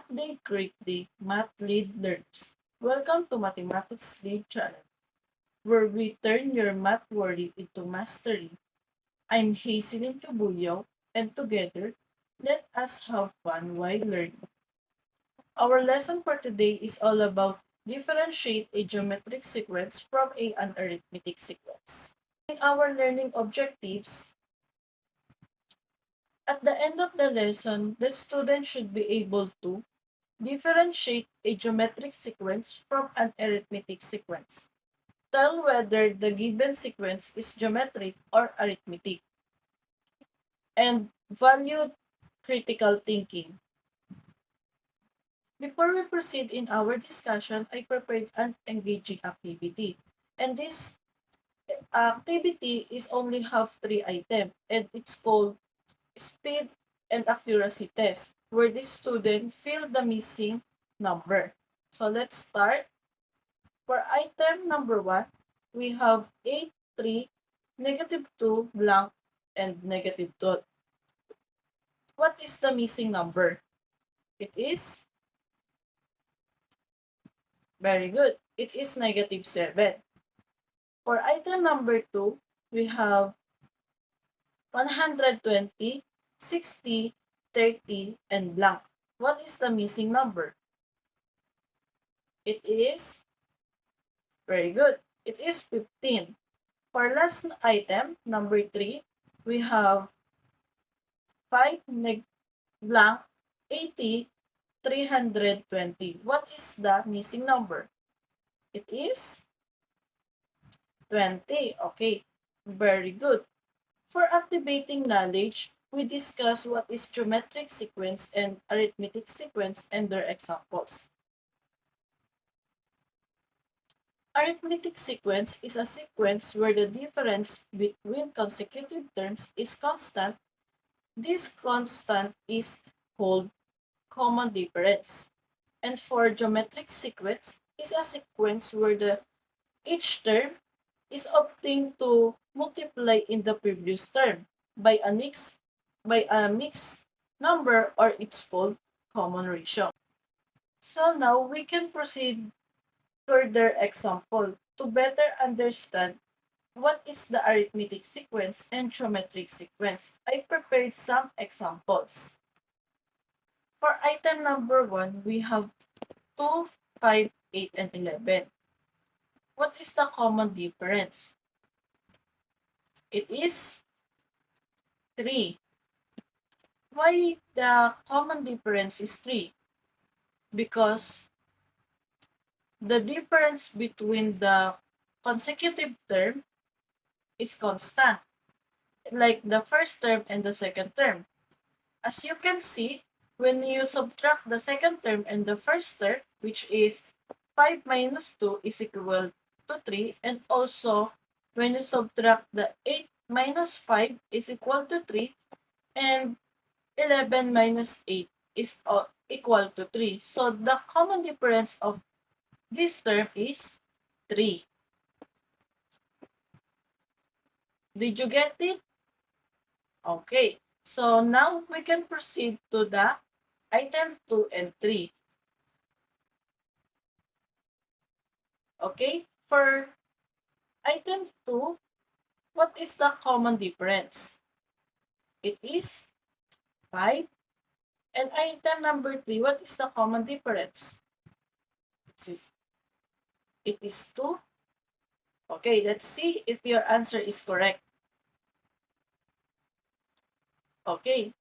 Day greatly, Math Lead learns. Welcome to Mathematics Lead channel, where we turn your math worry into mastery. I'm Hazelin Cabullo, and together, let us have fun while learning. Our lesson for today is all about differentiate a geometric sequence from an arithmetic sequence. In our learning objectives, at the end of the lesson, the student should be able to differentiate a geometric sequence from an arithmetic sequence. Tell whether the given sequence is geometric or arithmetic. And value critical thinking. Before we proceed in our discussion, I prepared an engaging activity. And this activity is only have 3 items, and it's called speed and accuracy test, where the student fill the missing number. So let's start. For item number 1, we have 8, 3, -2, blank, and -12. What is the missing number? It is, very good, it is -7. For item number 2, we have 120, 60, 30, and blank. What is the missing number? It is, very good, it is 15. For last item, number 3, we have 5, blank, 80, 320. What is the missing number? It is 20. Okay, very good. For activating knowledge, we discuss what is geometric sequence and arithmetic sequence and their examples. Arithmetic sequence is a sequence where the difference between consecutive terms is constant. This constant is called common difference. And for geometric sequence is a sequence where each term is obtained to multiply in the previous term by a mixed number, or it's called common ratio. So now we can proceed further example to better understand what is the arithmetic sequence and geometric sequence. I prepared some examples. For item number 1, we have 2, 5, 8, and 11. What is the common difference? It is 3. Why the common difference is 3? Because the difference between the consecutive term is constant, like the first term and the second term. As you can see, when you subtract the second term and the first term, which is 5 minus 2 is equal to 3, and also when you subtract the 8 minus 5 is equal to 3, and 11 minus 8 is equal to 3. So the common difference of this term is 3. Did you get it? Okay. So now we can proceed to the item 2 and 3. Okay. For item 2, what is the common difference? It is 5. And item number 3, what is the common difference? It is 2. Okay, let's see if your answer is correct. Okay,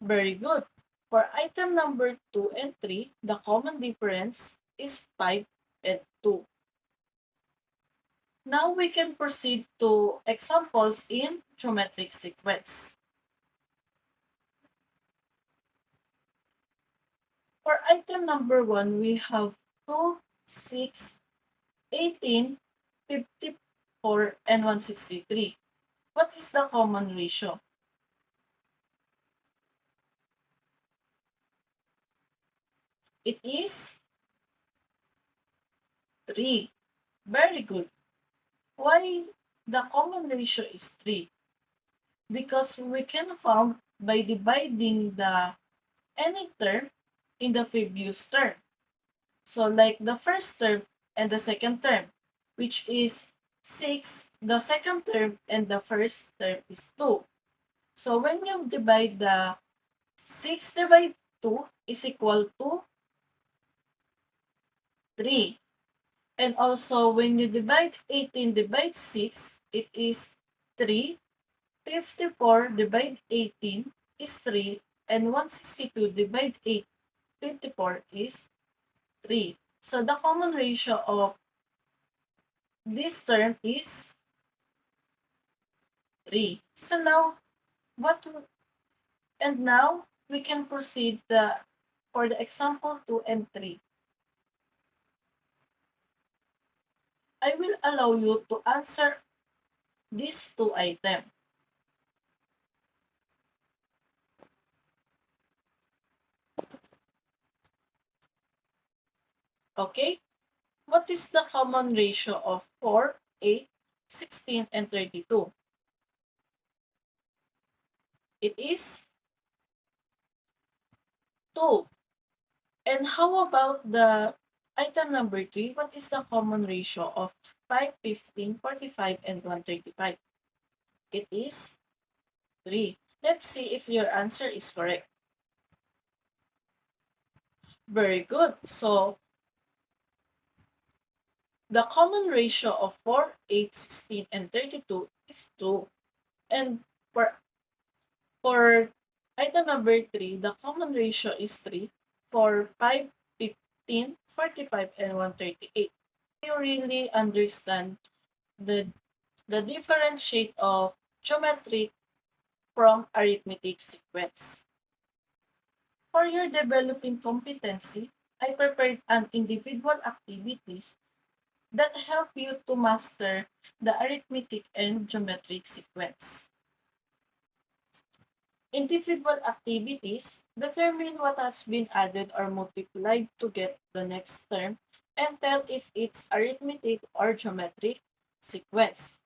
very good. For item number 2 and 3, the common difference is 5 and 2. Now we can proceed to examples in geometric sequence. For item number 1, we have 2, 6, 18, 54, and 163. What is the common ratio? It is 3. Very good. Why the common ratio is 3? Because we can found by dividing the any term in the previous term. So like the first term and the second term, which is 6, the second term and the first term is 2. So when you divide the 6 divided 2 is equal to 3. And also when you divide 18 divide 6, it is 3. 54 divide 18 is 3. And 162 divide 54 is 3. So the common ratio of this term is 3. So now, now we can proceed for the example 2 and 3. I will allow you to answer these two items. Okay? What is the common ratio of 4, 8, 16, and 32? It is 2. And how about the item number 3? What is the common ratio of 5, 15, 45, and 135? It is 3. Let's see if your answer is correct. Very good. So, the common ratio of 4, 8, 16, and 32 is 2. And for item number 3, the common ratio is 3 for 5, 15, 45, and 138. You really understand the, the differentiate of geometric from arithmetic sequence. For your developing competency, I prepared an individual activities that help you to master the arithmetic and geometric sequence. Individual activities determine what has been added or multiplied to get the next term and tell if it's arithmetic or geometric sequence.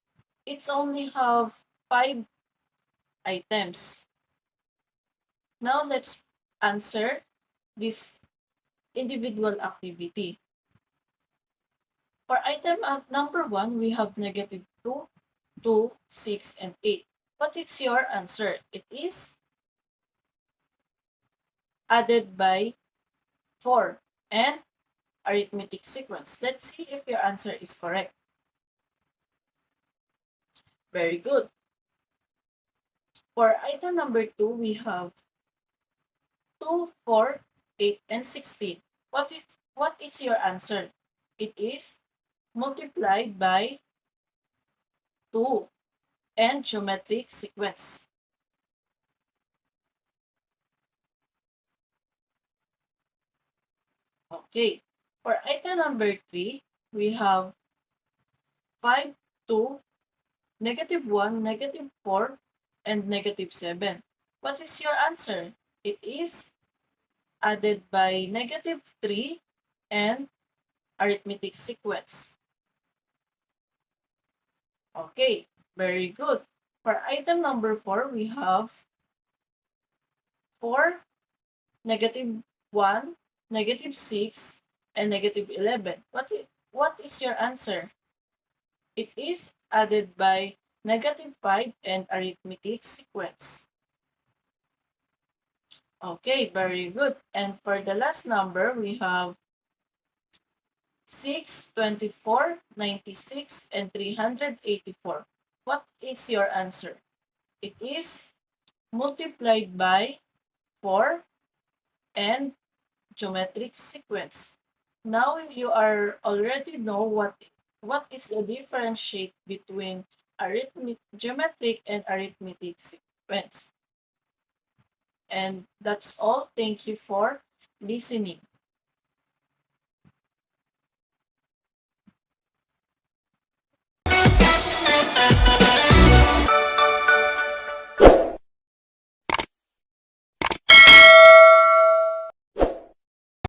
It's only have 5 items. Now let's answer this individual activity. For item number 1, we have negative 2, 2, 6, and 8. What is your answer? It is added by 4 and arithmetic sequence. Let's see if your answer is correct. Very good. For item number 2, we have 2, 4, 8, and 16. What is your answer? It is multiplied by 2 and geometric sequence. Okay. For item number 3, we have 5, 2, negative 1, negative 4, and negative 7. What is your answer? It is added by negative 3 and arithmetic sequence. Okay, very good. For item number 4, we have 4, negative 1, negative 6, and negative 11. What is your answer? It is added by negative 5 and arithmetic sequence. Okay, very good. And for the last number, we have 6, 24, 96, and 384. What is your answer? It is multiplied by 4 and geometric sequence. Now you are already know what is the differentiate between geometric and arithmetic sequence. And that's all. Thank you for listening.